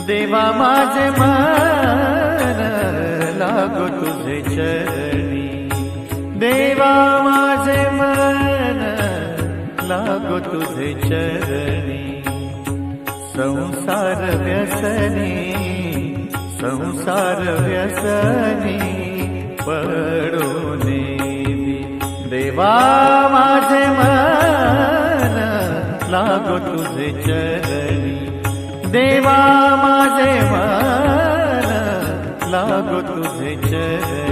देवा माझे मन लागो तुझे चरणी, देवा माझे मन लागो तुझे चरणी। संसार व्यसनी, संसार व्यसनी पडून देवा माझे मन लागो तुझे चरणी, देवा माझे मन लागो तुझे चरणी।